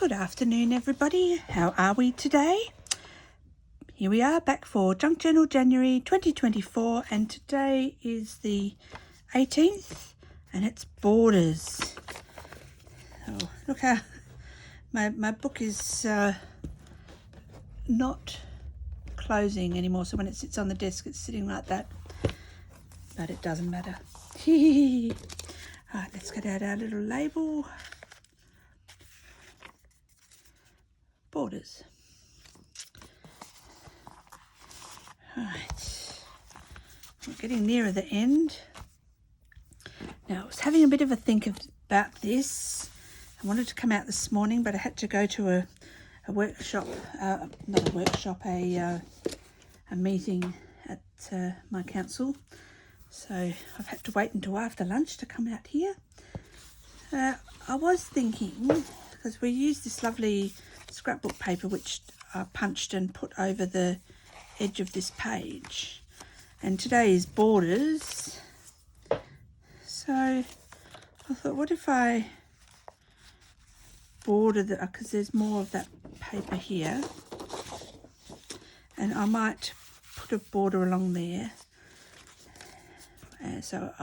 Good afternoon, everybody. How are we today? Here we are back for Junk Journal January 2024, and today is the 18th and it's borders. Oh, look how my book is not closing anymore, so when it sits on the desk it's sitting like that, but it doesn't matter. Alright, let's get out our little label. Borders. Right, we're getting nearer the end. Now, I was having a bit of a think about this. I wanted to come out this morning, but I had to go to a workshop, not a workshop, a meeting at my council. So I've had to wait until after lunch to come out here. I was thinking, because we use this lovely scrapbook paper which I punched and put over the edge of this page, and today is borders, so I thought, what if I border the, because there's more of that paper here, and I might put a border along there. And so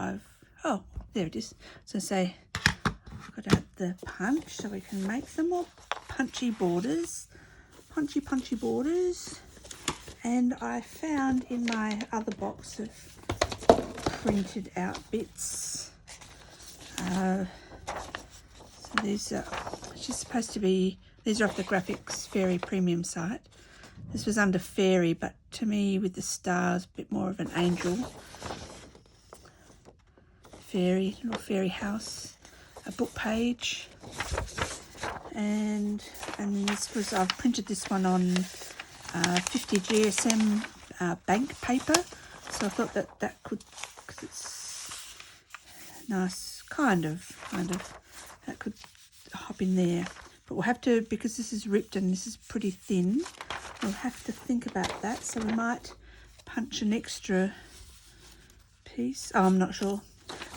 oh, there it is. So say I've got out the punch so we can make some more punchy borders, punchy borders. And I found in my other box of printed out bits, so these are, she's supposed to be, these are off the Graphics Fairy premium site. This was under fairy, but to me with the stars, a bit more of an angel. Fairy, little fairy house, a book page, and this was, I've printed this one on 50 GSM bank paper, so I thought that could, because it's nice, kind of, that could hop in there. But we'll have to, because this is ripped and this is pretty thin, we'll have to think about that. So we might punch an extra piece. Oh, I'm not sure,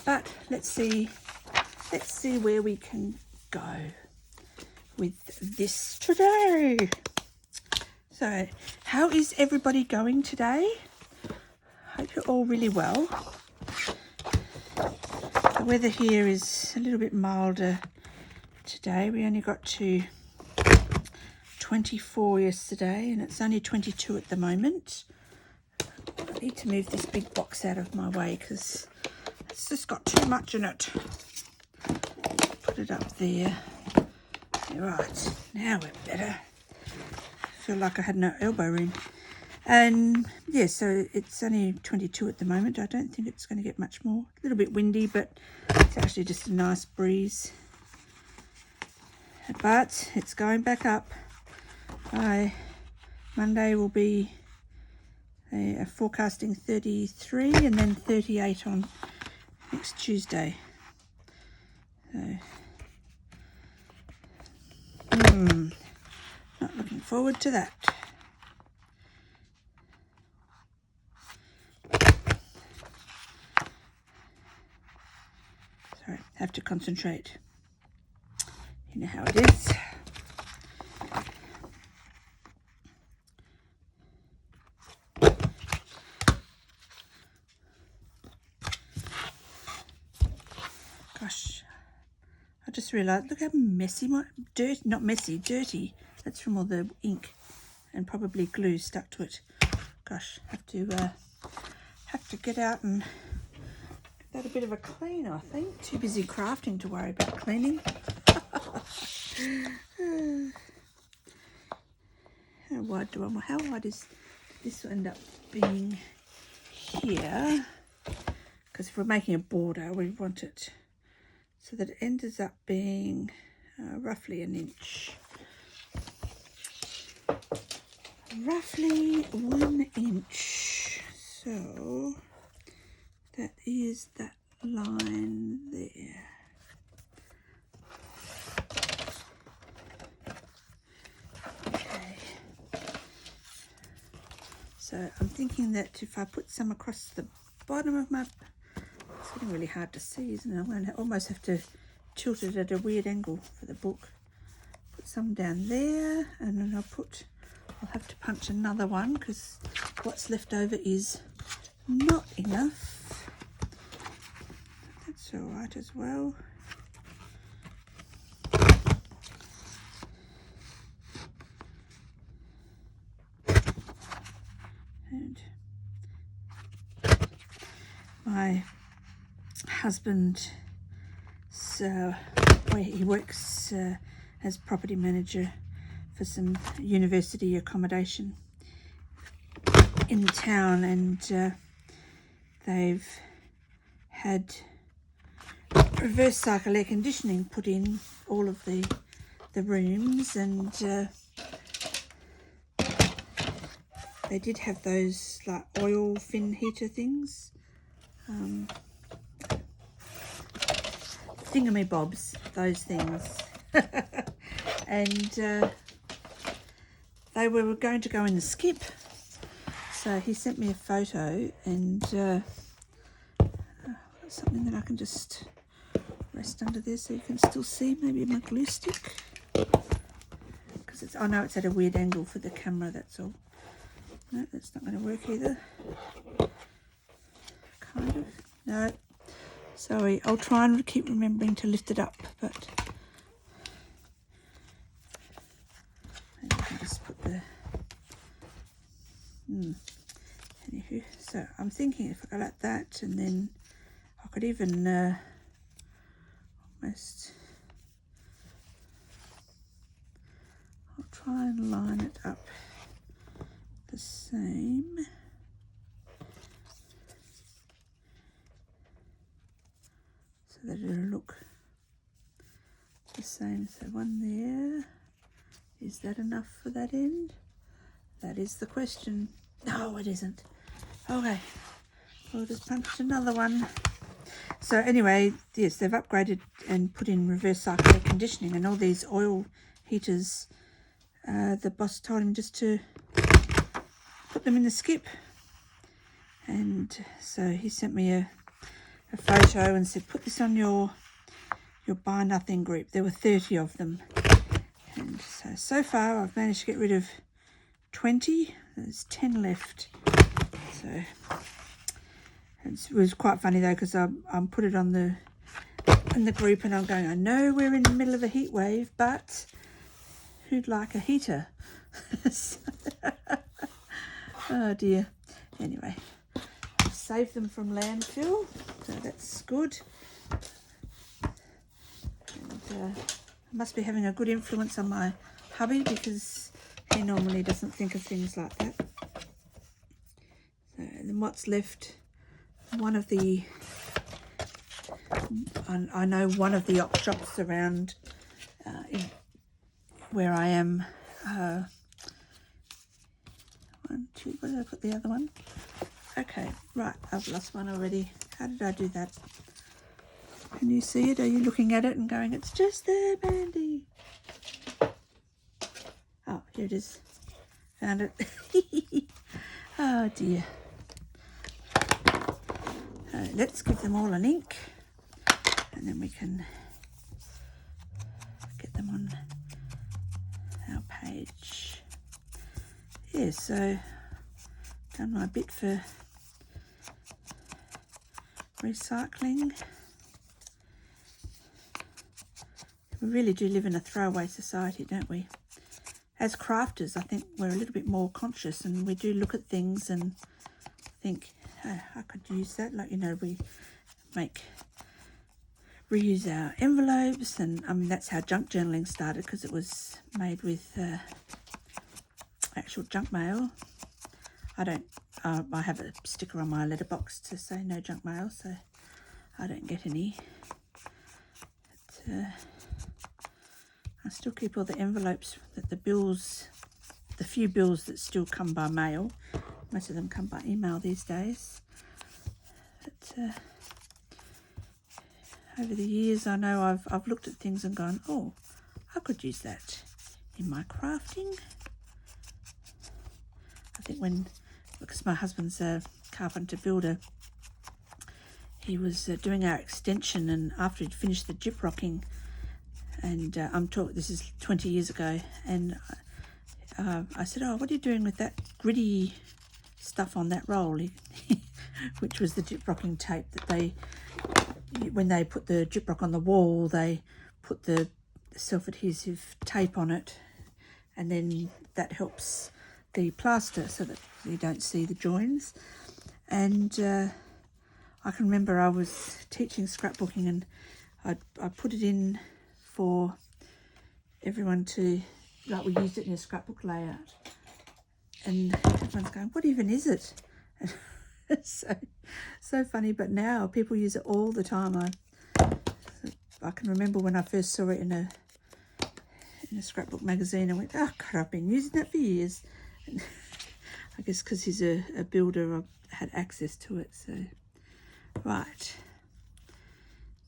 but let's see where we can go with this today. So, how is everybody going today? Hope you're all really well. The weather here is a little bit milder today. We only got to 24 yesterday and it's only 22 at the moment. I need to move this big box out of my way because it's just got too much in it. Put it up there. Right, now we're better. Feel like I had no elbow room. And yeah, so it's only 22 at the moment. I don't think it's going to get much more. A little bit windy, but it's actually just a nice breeze. But it's going back up. By Monday will be forecasting 33 and then 38 on next Tuesday. So not looking forward to that. Sorry, have to concentrate. You know how it is. Gosh, I just realised, look how messy my dirty. That's from all the ink and probably glue stuck to it. Gosh, have to get out and give that a bit of a clean, I think. Too busy crafting to worry about cleaning. How wide is this end up being here? Because if we're making a border, we want it so that it ends up being roughly an inch. Roughly 1 inch. So that is that line there. Okay. So I'm thinking that if I put some across the bottom of my, it's getting really hard to see, isn't it? I'm going to almost have to tilt it at a weird angle for the book. put some down there, and then I'll have to punch another one because what's left over is not enough. That's all right as well. And my husband, where he works as property manager for some university accommodation in town, and they've had reverse cycle air conditioning put in all of the rooms, and they did have those like oil fin heater things, thingamybobs, those things. And they were going to go in the skip, so he sent me a photo, and something that I can just rest under there so you can still see, maybe my glue stick, because I know it's at a weird angle for the camera, that's all. No, that's not going to work either. Kind of. No. Sorry, I'll try and keep remembering to lift it up, but maybe I can just put the... Anywho, so I'm thinking if I go like that, and then I could even almost... I'll try and line it up the same. So that it'll look the same. So one there. Is that enough for that end? That is the question. No, it isn't. Okay, we'll just punch another one. So anyway, yes, they've upgraded and put in reverse cycle air conditioning and all these oil heaters. The boss told him just to put them in the skip, and so he sent me a photo and said, put this on your buy nothing group. There were 30 of them, and so far I've managed to get rid of 20. There's 10 left. So it was quite funny though, because I put it on in the group, and I'm going, I know we're in the middle of a heat wave, but who'd like a heater? Oh dear. Anyway, I've saved them from landfill, so that's good. And I must be having a good influence on my hubby, because he normally doesn't think of things like that. So then what's left, one of the, I know one of the op shops around where I am, one, two, where did I put the other one? Okay, right, I've lost one already. How did I do that? Can you see it? Are you looking at it and going, it's just there, Mandy? Oh, here it is. Found it. Oh dear. Let's give them all an ink, and then we can get them on our page. Yeah, so done my bit for recycling. We really do live in a throwaway society, don't we? As crafters, I think we're a little bit more conscious, and we do look at things and think, oh, I could use that. Like, you know, we reuse our envelopes, and I mean, that's how junk journaling started, because it was made with actual junk mail. I have a sticker on my letterbox to say no junk mail, so I don't get any. But, I still keep all the envelopes, that the bills, the few bills that still come by mail. Most of them come by email these days. But over the years, I know I've looked at things and gone, oh, I could use that in my crafting. I think because my husband's a carpenter builder, he was doing our extension, and after he'd finished the gyprocking, And this is 20 years ago, and I said, "Oh, what are you doing with that gritty stuff on that roll?" Which was the gyprocking tape that when they put the gyprock on the wall, they put the self-adhesive tape on it, and then that helps the plaster so that you don't see the joins. And I can remember I was teaching scrapbooking, and I put it in for everyone to, like, we used it in a scrapbook layout, and everyone's going, "What even is it?" It's so funny, but now people use it all the time. I can remember when I first saw it in a scrapbook magazine, I went, "Oh God, I've been using that for years." And I guess because he's a builder, I had access to it. So right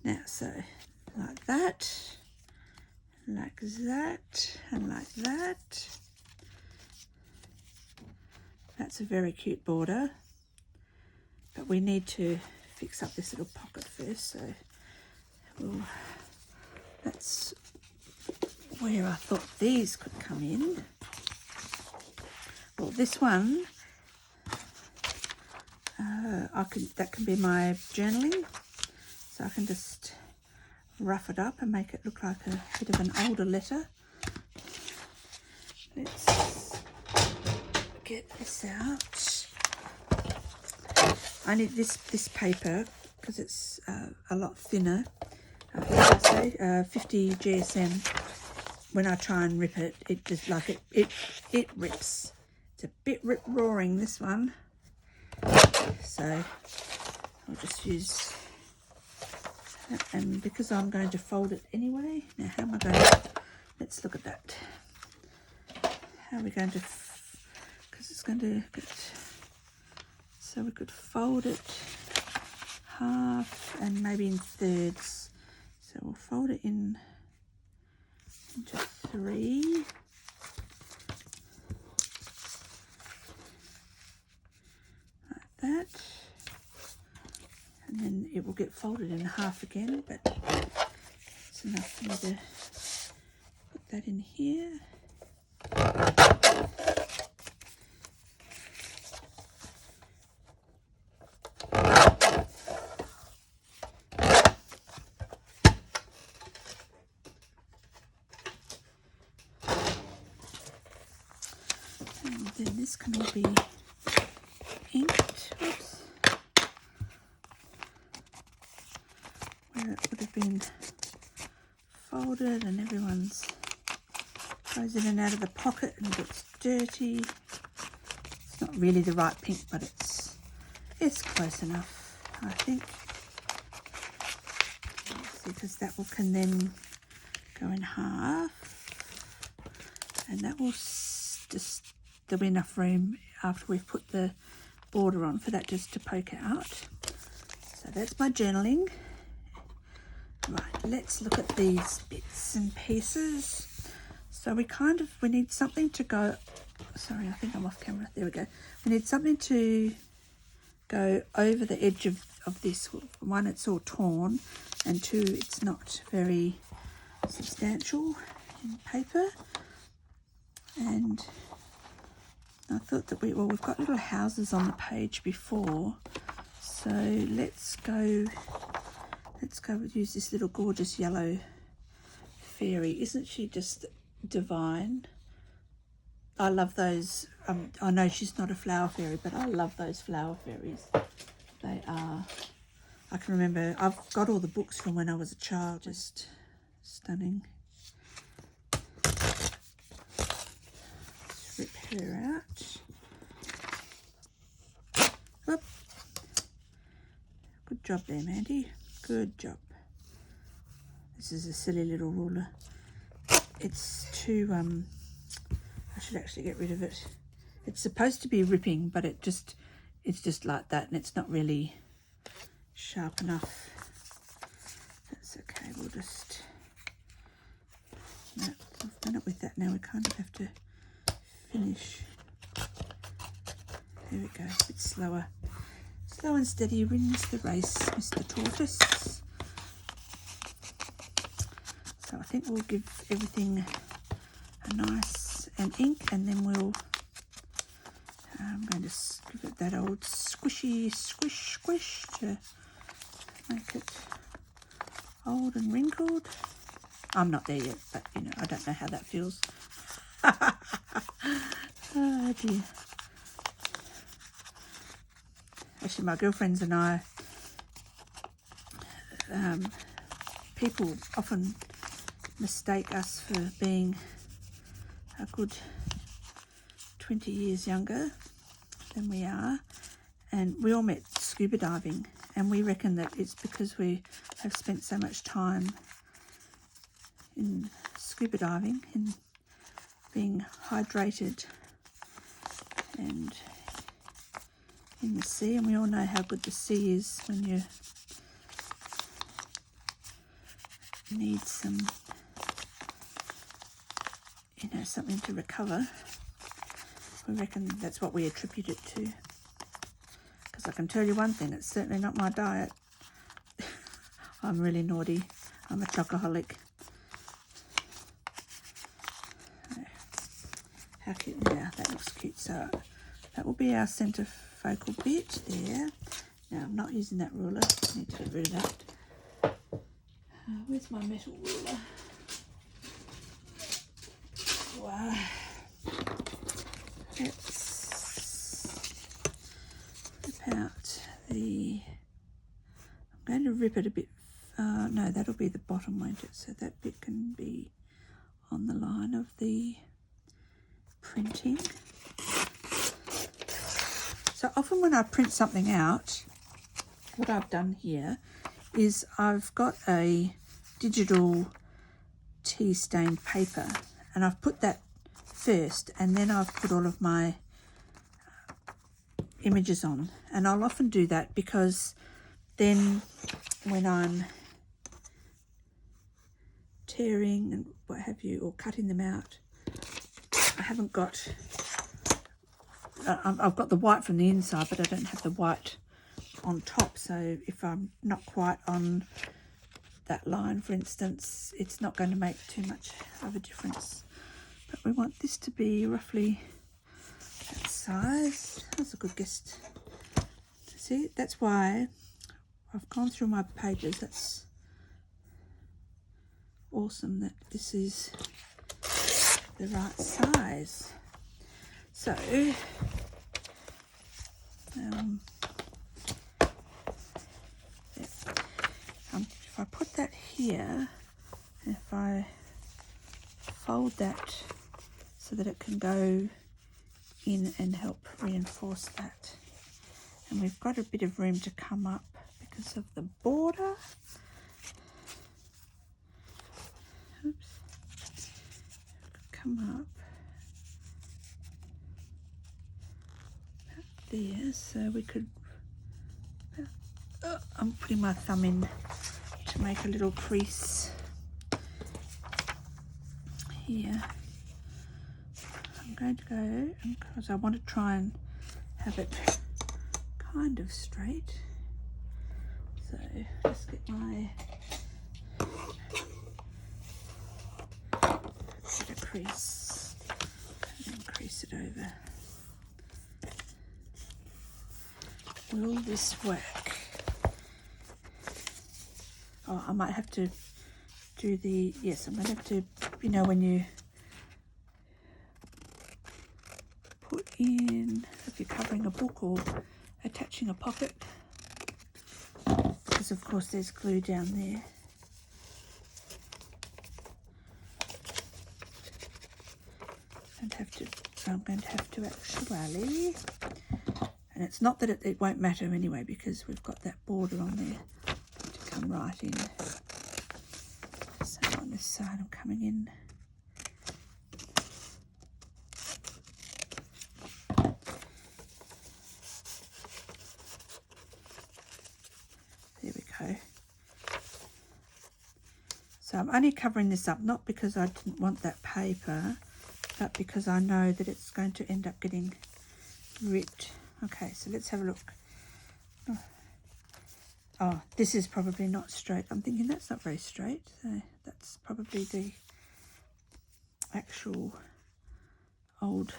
now, so like that, like that, and like that. That's a very cute border, but we need to fix up this little pocket first. So that's where I thought these could come in. Well, this one, that can be my journaling, so I can just rough it up and make it look like a bit of an older letter. Let's get this out. I need this paper because it's a lot thinner. What did I say? 50 GSM. When I try and rip it, it just like it rips. It's a bit rip-roaring, this one. So I'll just use that, and because I'm going to fold it anyway. Now, how am I going to, let's look at that. How are we going to, because it's going to get, so we could fold it half and maybe in thirds. So we'll fold it into 3. Like that. And then it will get folded in half again, but it's enough for me to put that in here. And then this can all be inked. Oops. Where it would have been folded and everyone's goes in and out of the pocket and gets dirty. It's not really the right pink, but it's close enough, I think. Let's see, because that can then go in half, and that will just, there'll be enough room after we've put the border on for that just to poke out. So that's my journaling. Right, let's look at these bits and pieces. So we need something to go, sorry, I think I'm off camera. There we go. We need something to go over the edge of this. One, it's all torn, and 2, it's not very substantial in paper. And I thought that we've got little houses on the page before, so let's use this little gorgeous yellow fairy. Isn't she just divine? I love those. I know she's not a flower fairy, but I love those flower fairies. They are, I can remember, I've got all the books from when I was a child. Just stunning. Let's rip her out. Whoop. Good job there, Mandy. Good job. This is a silly little ruler. It's too, I should actually get rid of it. It's supposed to be ripping, but it's just like that, and it's not really sharp enough. That's okay, we'll just, no, I've done it with that now. We kind of have to finish. There we go, a bit slower. Slow and steady wins the race, Mr. Tortoise. So I think we'll give everything a nice ink, and then we'll I'm going to give it that old squishy squish to make it old and wrinkled. I'm not there yet, but you know, I don't know how that feels. Oh dear. Actually, my girlfriends and I, people often mistake us for being a good 20 years younger than we are, and we all met scuba diving, and we reckon that it's because we have spent so much time in scuba diving and being hydrated and in the sea, and we all know how good the sea is when you need some, you know, something to recover. We reckon that's what we attribute it to. Because I can tell you one thing, it's certainly not my diet. I'm really naughty. I'm a chocoholic. How cute. Now that looks cute. So that will be our centre focal bit there. Now I'm not using that ruler. I need to get rid of that. Where's my metal ruler? Wow. Let's rip out the... I'm going to rip it a bit. No, that'll be the bottom, won't it? So that bit can be on the line of the printing. So often when I print something out, what I've done here is I've got a digital tea stained paper, and I've put that first, and then I've put all of my images on. And I'll often do that because then when I'm tearing and what have you, or cutting them out, I haven't got, I've got the white from the inside, but I don't have the white on top. So if I'm not quite on that line, for instance, it's not going to make too much of a difference. But we want this to be roughly that size. That's a good guess. See, that's why I've gone through my pages. That's awesome that this is the right size. So if I put that here, and if I fold that so that it can go in and help reinforce that, and we've got a bit of room to come up because of the border. Oops. Come up about there, so we could, I'm putting my thumb in to make a little crease here. I'm going to go, because I want to try and have it kind of straight. So just get my bit of crease and then crease it over. Will this work? Oh, I might have to do the, yes, I'm going to have to, you know, when you put in, if you're covering a book or attaching a pocket, because of course there's glue down there. I'm going to have to actually, and it's not that it won't matter anyway, because we've got that border on there to come right in. So on this side I'm coming in. There we go. So I'm only covering this up, not because I didn't want that paper, but because I know that it's going to end up getting ripped. Okay, so let's have a look. Oh. Oh, this is probably not straight. I'm thinking that's not very straight. So that's probably the actual old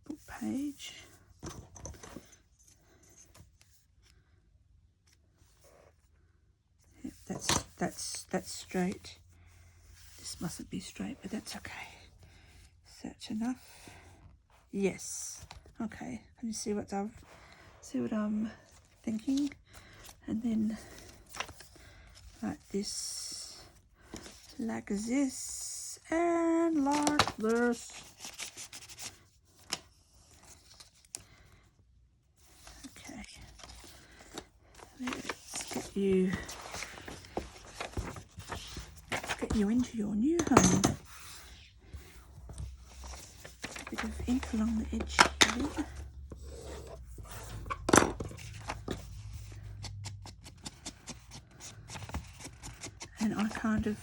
book page. Yep, that's straight. This mustn't be straight, but that's okay. Is that enough? Yes. Okay. Can you see what I'm thinking? And then like this, like this, and like this. Okay. Let's get you into your new home. A bit of ink along the edge here. And I kind of,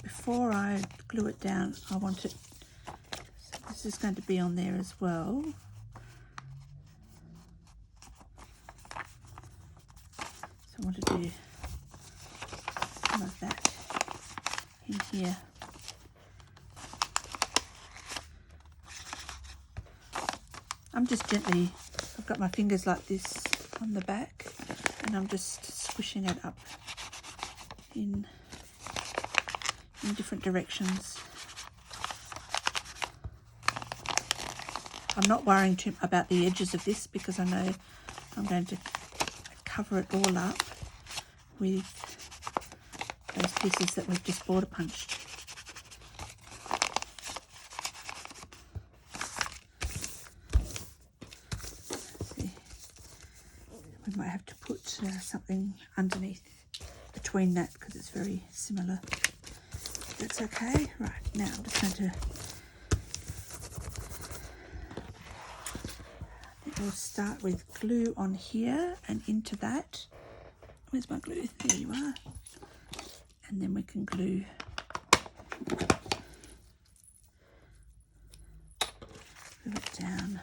before I glue it down, I want it, so this is going to be on there as well. So I want to do some of that in here. I'm just gently, I've got my fingers like this on the back, and I'm just squishing it up in different directions. I'm not worrying too about the edges of this because I know I'm going to cover it all up with those pieces that we've just border punched. Let's see, we might have to put something underneath between that because it's very similar. That's okay. Right, now I'm just going to, I think we'll start with glue on here and into that. Where's my glue? There you are. And then we can glue it down.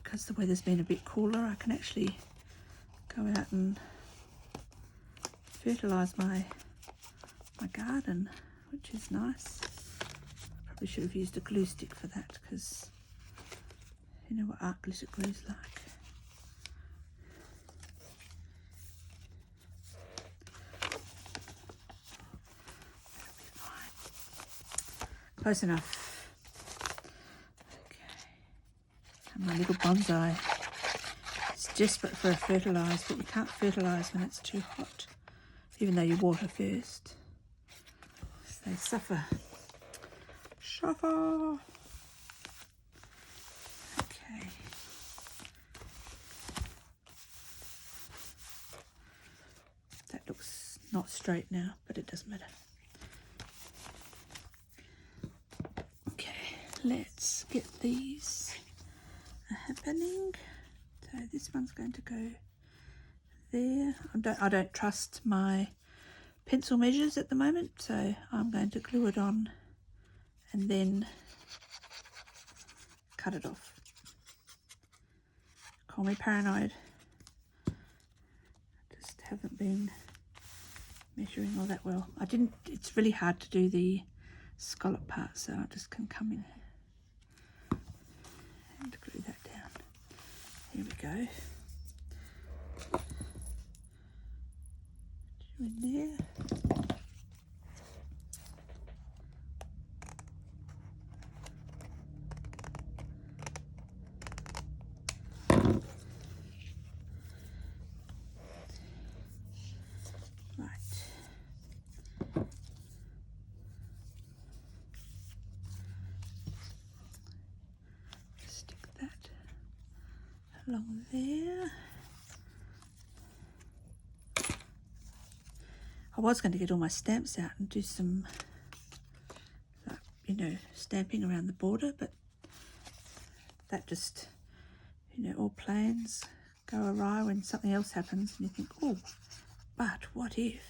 Because the weather's been a bit cooler, I can actually go out and fertilise my garden, which is nice. Probably should have used a glue stick for that because you know what art glitter glue's like. That'll be fine. Close enough. Okay. And my little bonsai. It's desperate for a fertilise, but you can't fertilise when it's too hot, even though you water first. They suffer. Suffer. Okay. That looks not straight now, but it doesn't matter. Okay, let's get these happening. So this one's going to go there. I don't trust my pencil measures at the moment, so I'm going to glue it on and then cut it off. Call me paranoid. Just haven't been measuring all that well. It's really hard to do the scallop part, so I just can come in and glue that down. Here we go. In there. Right. Stick that along there. I was going to get all my stamps out and do some, like, you know, stamping around the border, but that just, you know, all plans go awry when something else happens and you think, oh, but what if?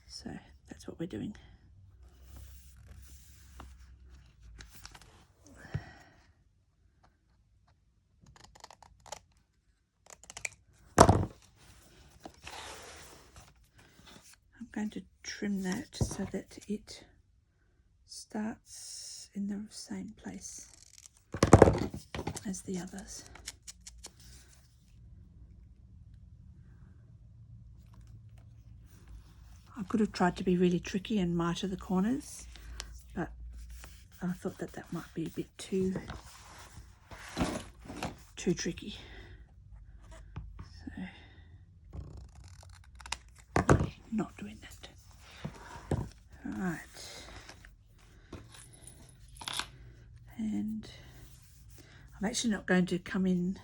So that's what we're doing. I'm going to trim that so that it starts in the same place as the others. I could have tried to be really tricky and miter the corners, but I thought that that might be a bit too tricky. So, not doing that. Right. And I'm actually not going to come in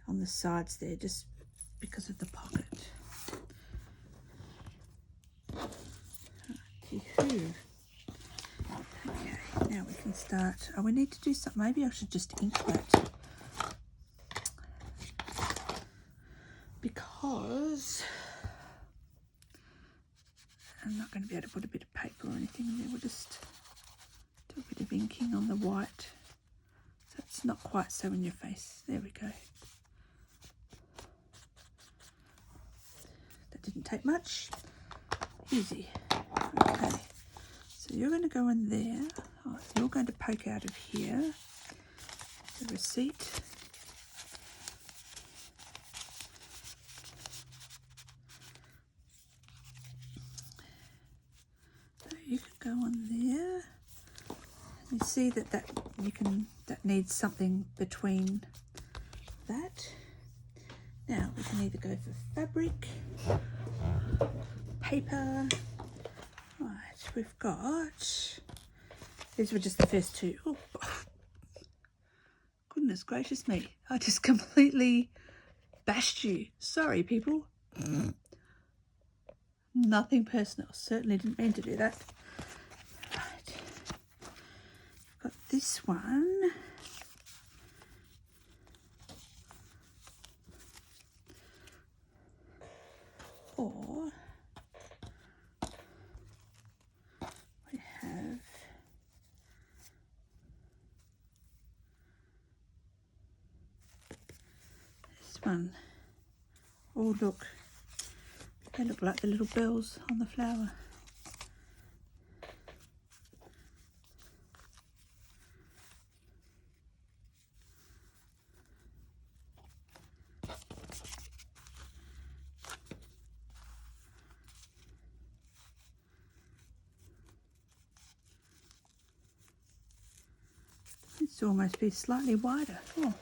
on the sides there just because of the pocket. Okay, now we can start. Oh, we need to do something. Maybe I should just ink that, because I'm not going to be able to put a bit of paper or anything in there. We'll just do a bit of inking on the white so it's not quite so in your face. There we go. That didn't take much. Easy. Okay, so you're going to go in there. Oh, you're going to poke out of here. The receipt. So you can go on there. You see that that needs something between that. Now we can either go for fabric, paper. Right, we've got, these were just the first two. Oh, goodness gracious me, I just completely bashed you. Sorry, people. Nothing personal, certainly didn't mean to do that. Right, I've got this one. Or we have this one. Oh, look, they look like the little bells on the flower. It's almost be slightly wider. Oh,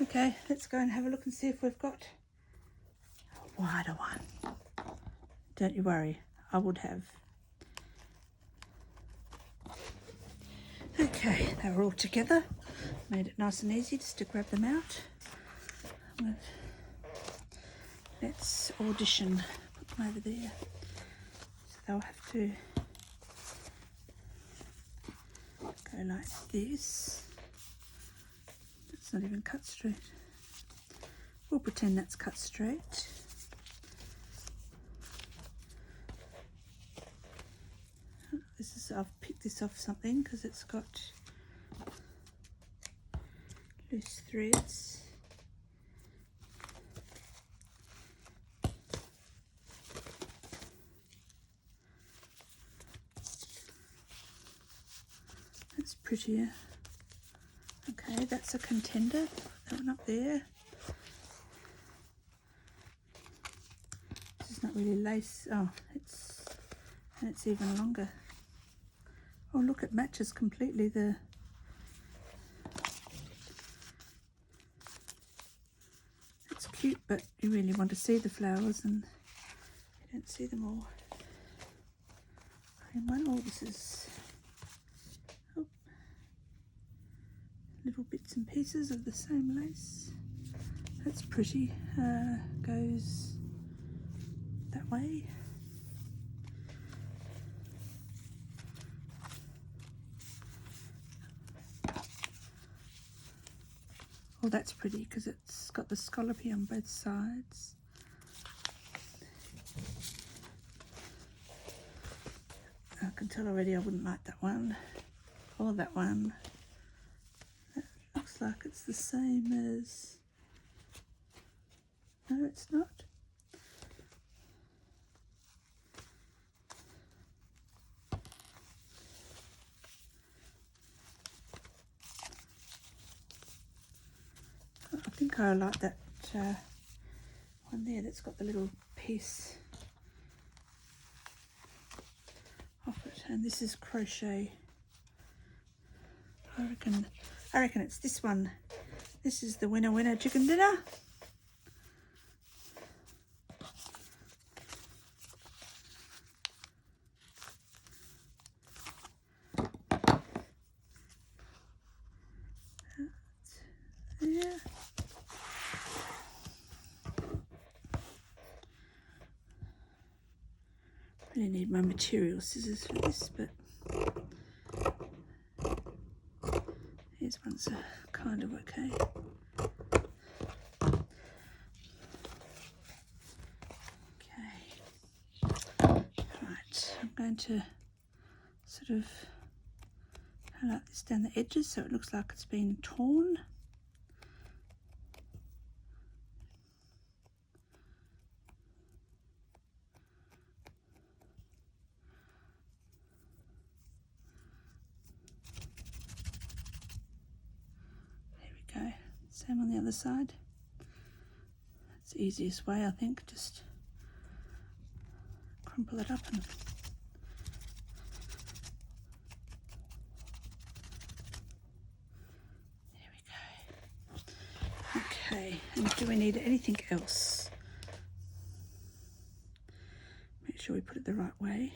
okay, let's go and have a look and see if we've got a wider one. Don't you worry, I would have. Okay, they were all together. Made it nice and easy just to grab them out. Let's audition. Put them over there. So they'll have to go like this. It's not even cut straight. We'll pretend that's cut straight. This is, I've picked this off something because it's got loose threads. That's prettier. Okay, that's a contender. Put that one up there. This is not really lace. Oh, it's even longer. Oh, look, it matches completely the. It's cute, but you really want to see the flowers and you don't see them all. Green one. Oh, this is little bits and pieces of the same lace. That's pretty. Goes that way. Oh, that's pretty because it's got the scallopy on both sides. I can tell already I wouldn't like that one or that one. That looks like it's the same as... No, it's not. I think I like that one there that's got the little piece off it, and this is crochet. I reckon it's this one. This is the winner chicken dinner. Yeah. Really need my material scissors for this, but these ones are kind of okay. Okay. Right, I'm going to sort of highlight this down the edges so it looks like it's been torn. Go. Same on the other side. It's the easiest way, I think. Just crumple it up and there we go. Okay, and do we need anything else? Make sure we put it the right way.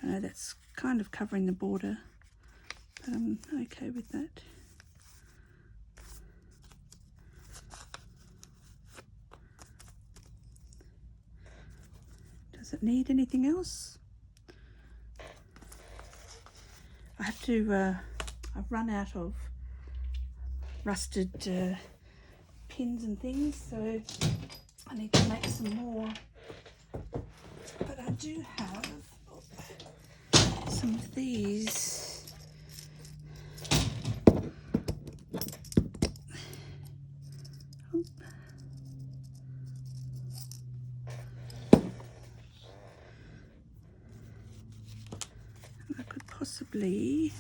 I know that's kind of covering the border, but I'm okay with that. Does it need anything else? I have to, I've run out of rusted pins and things, so I need to make some more. But I do have some of these. I could possibly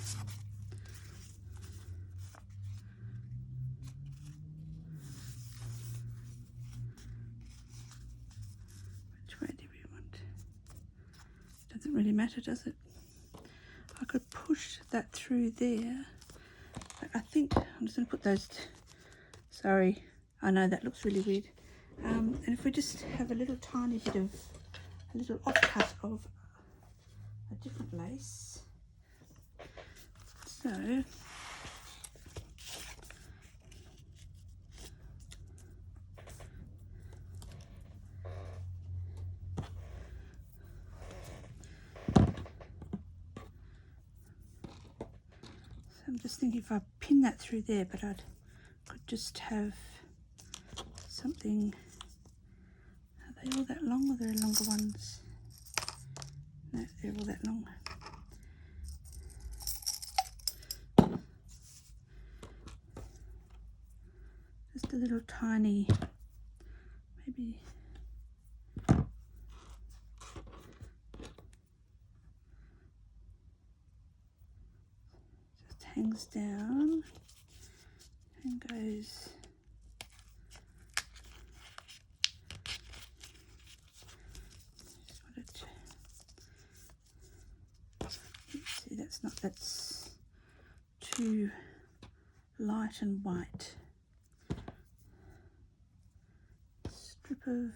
which way do we want? Doesn't really matter, does it? I could push that through there, but I think I'm just going to put those. Sorry, I know that looks really weird. And if we just have a little tiny bit of a little offcut of a different lace, so I'm just thinking if I pin that through there, but I could just have something. Are they all that long, or are there longer ones? No, they're all that long. Just a little tiny, maybe. Just hangs down and goes. See, that's too light and white. Strip of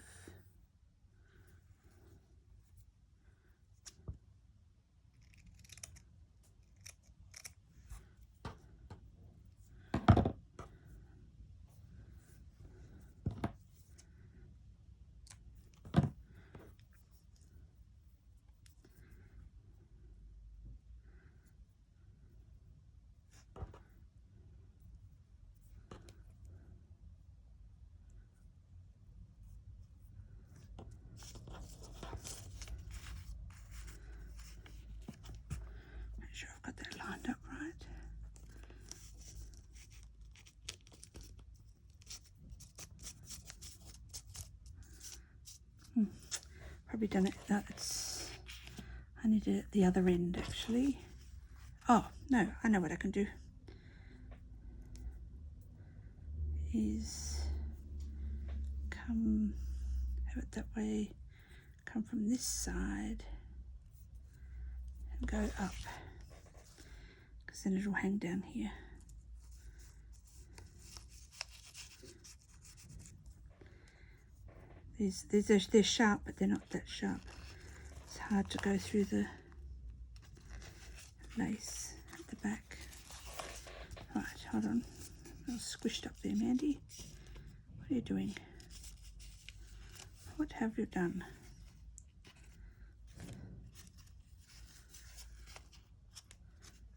probably done it. No, I need it at the other end actually. Oh no, I know what I can do. Is come, have it that way, come from this side and go up, because then it'll hang down here. They're sharp, but they're not that sharp. It's hard to go through the lace at the back. Right, hold on. I was squished up there, Mandy. What are you doing? What have you done?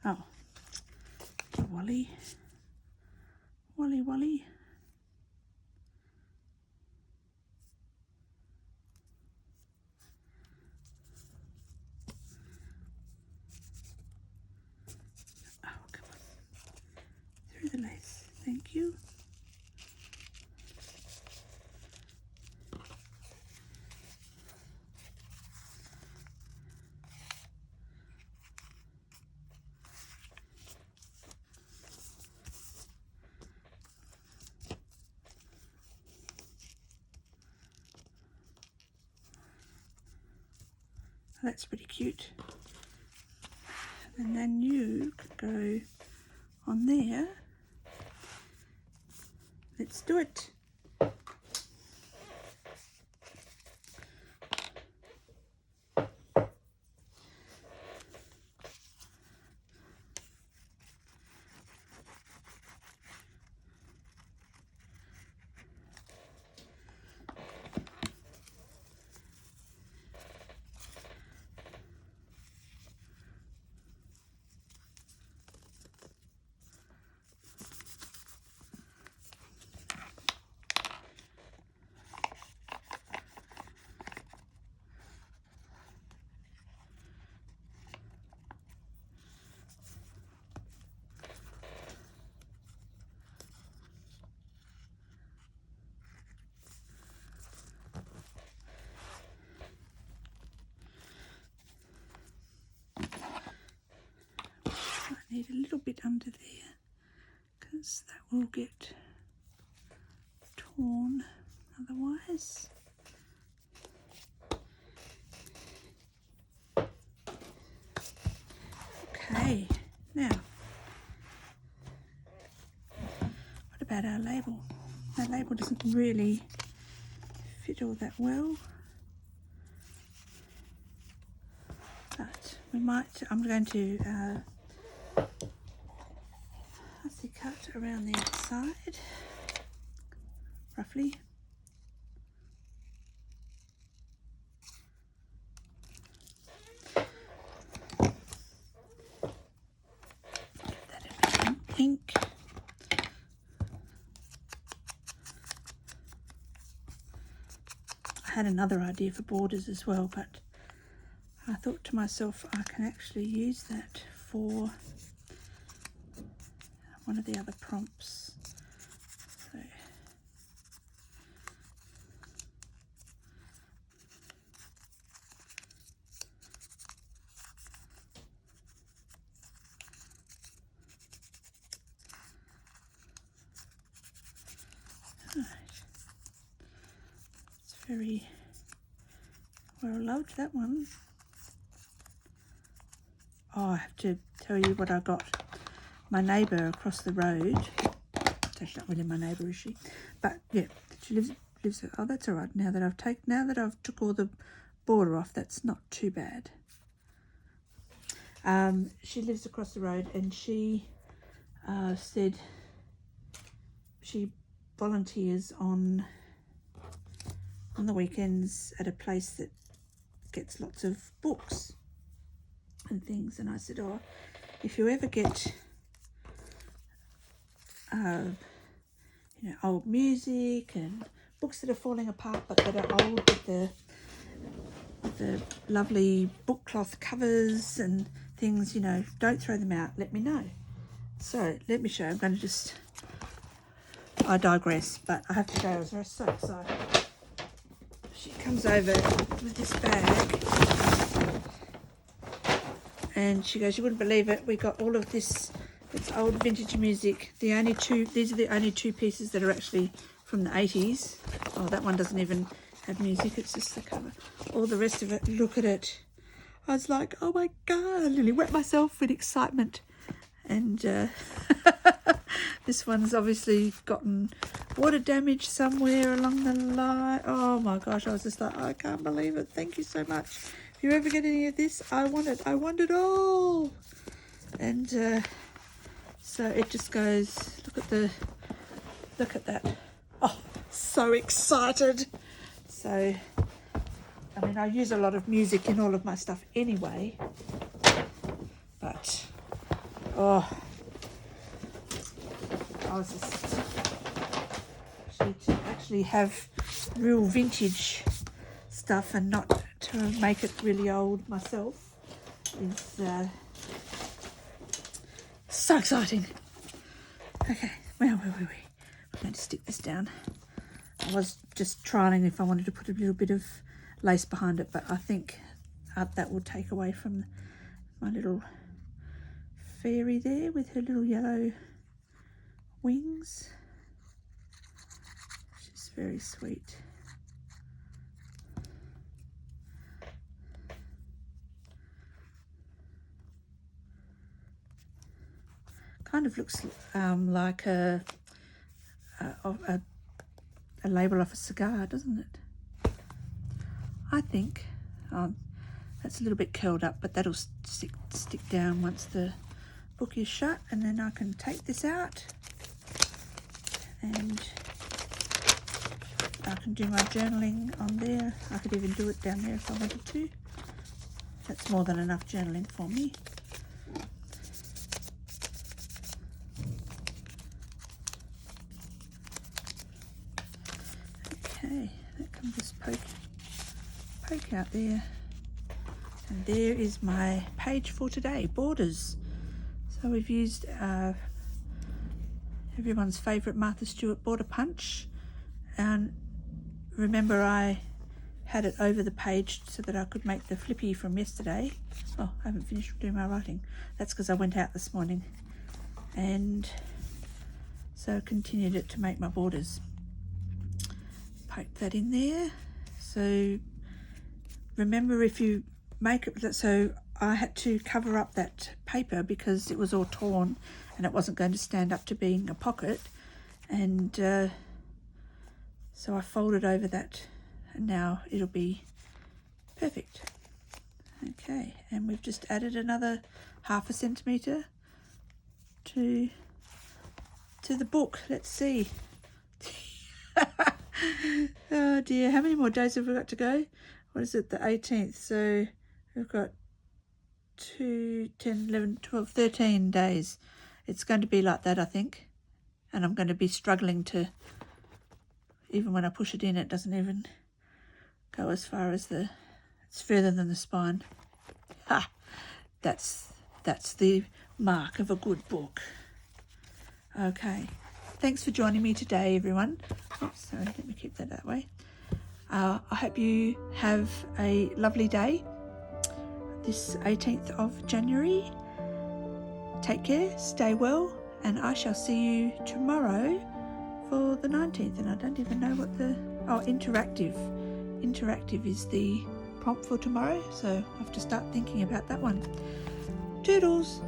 Oh, Wally. Wally, Wally. Oh, come on. Through the lace. Thank you. That's pretty cute. And then you could go on there. Let's do it. I need a little bit under there because that will get torn otherwise. Okay, now what about our label? Our label doesn't really fit all that well, but we might. I'm going to fussy cut around the outside, roughly. That in ink. I had another idea for borders as well, but I thought to myself I can actually use that for one of the other prompts. So right. It's very well loved, that one. Oh, I have to tell you what I got. My neighbour across the road, she's not really my neighbour, is she? But yeah, she lives. Oh, that's all right. Now that I've took all the border off, that's not too bad. She lives across the road, and she said she volunteers on the weekends at a place that gets lots of books and things. And I said, oh, if you ever get old music and books that are falling apart but that are old with the lovely book cloth covers and things, don't throw them out, let me know. So let me show. I digress, but I have to go. I was so excited. she comes over with this bag, and she goes, you wouldn't believe it, we got all of this, it's old vintage music. These are the only two pieces that are actually from the 80s. Oh, that one doesn't even have music, it's just the cover. All the rest of it, look at it. I was like, oh my God, I nearly wet myself with excitement. And this one's obviously gotten water damage somewhere along the line. Oh my gosh, I was just like, I can't believe it. Thank you so much. If you ever get any of this, I want it. I want it all. And so it just goes, look at that. Oh, so excited. So, I mean, I use a lot of music in all of my stuff anyway, but oh, I was just to actually have real vintage stuff and not to make it really old myself is so exciting. Okay, where were we? I'm going to stick this down. I was just trialing if I wanted to put a little bit of lace behind it, but I think that will take away from my little fairy there with her little yellow wings. She's very sweet. Kind of looks like a label of a cigar, doesn't it? I think that's a little bit curled up, but that'll stick down once the book is shut, and then I can take this out and I can do my journaling on there. I could even do it down there if I wanted to. That's more than enough journaling for me. Okay, that can just poke out there. And there is my page for today, borders. So we've used everyone's favourite Martha Stewart border punch, and remember I had it over the page so that I could make the flippy from yesterday. Oh, I haven't finished doing my writing. That's because I went out this morning, and so continued it to make my borders. Poke that in there. So remember, if you make it, so I had to cover up that paper because it was all torn and it wasn't going to stand up to being a pocket, and so I folded over that, and now it'll be perfect. Okay, and we've just added another 1/2 centimetre to the book. Let's see. Oh dear, how many more days have we got to go? What is it, the 18th? So we've got 2, 10, 11, 12, 13 days. It's going to be like that, I think. And I'm going to be struggling to, even when I push it in, it doesn't even go as far as it's further than the spine. Ha! That's the mark of a good book. Okay. Thanks for joining me today, everyone. Oops, sorry, let me keep that way. I hope you have a lovely day, this 18th of January. Take care, stay well, and I shall see you tomorrow for the 19th. And I don't even know what interactive. Interactive is the prompt for tomorrow, so I have to start thinking about that one. Toodles!